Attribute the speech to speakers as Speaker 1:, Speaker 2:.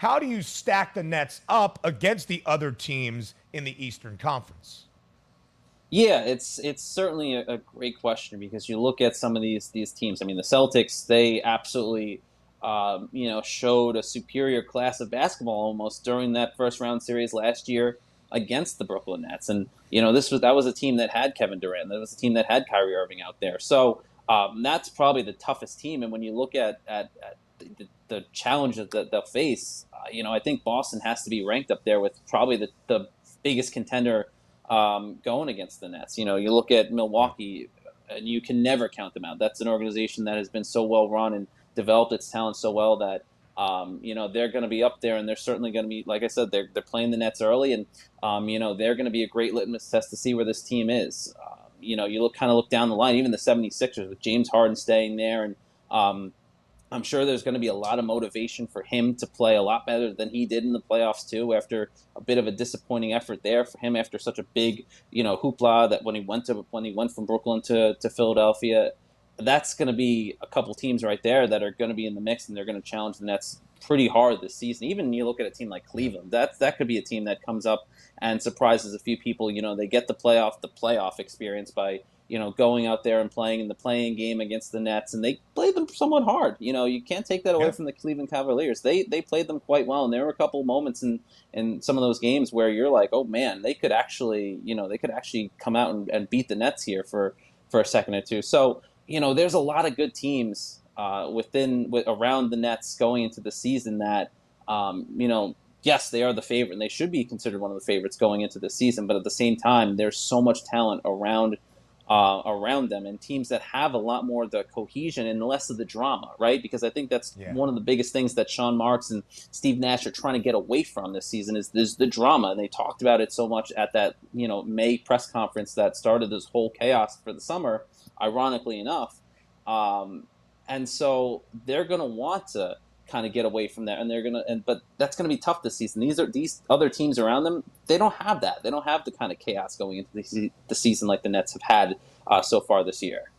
Speaker 1: how do you stack the Nets up against the other teams in the Eastern Conference?
Speaker 2: Yeah, it's certainly a great question because you look at some of these teams. I mean, the Celtics, they absolutely showed a superior class of basketball almost during that first round series last year against the Brooklyn Nets. And that was a team that had Kevin Durant. That was a team that had Kyrie Irving out there. So that's probably the toughest team. And when you look at the challenges that they'll face, I think Boston has to be ranked up there with probably the biggest contender going against the Nets. You look at Milwaukee, and you can never count them out. That's an organization that has been so well run and developed its talent so well that they're going to be up there, and they're certainly going to be, like I said, they're playing the Nets early, and they're going to be a great litmus test to see where this team is. You look down the line, even the 76ers with James Harden staying there, and I'm sure there's going to be a lot of motivation for him to play a lot better than he did in the playoffs too. After a bit of a disappointing effort there for him, after such a big, hoopla that when he went from Brooklyn to Philadelphia, that's going to be a couple teams right there that are going to be in the mix, and they're going to challenge the Nets pretty hard this season. Even you look at a team like Cleveland, that could be a team that comes up and surprises a few people. They get the playoff experience by going out there and playing in the playing game against the Nets, and they played them somewhat hard. You can't take that away from the Cleveland Cavaliers. They played them quite well, and there were a couple moments in some of those games where you're like, oh man, they could actually come out and beat the Nets here for a second or two. So there's a lot of good teams around the Nets going into the season that yes, they are the favorite, and they should be considered one of the favorites going into the season. But at the same time, there's so much talent around them, and teams that have a lot more of the cohesion and less of the drama, right? Because I think that's one of the biggest things that Sean Marks and Steve Nash are trying to get away from this season is the drama. And they talked about it so much at that May press conference that started this whole chaos for the summer, ironically enough. And so they're going to want to kind of get away from that, and but that's going to be tough this season. These other teams around them, they don't have that. They don't have the kind of chaos going into the season like the Nets have had so far this year.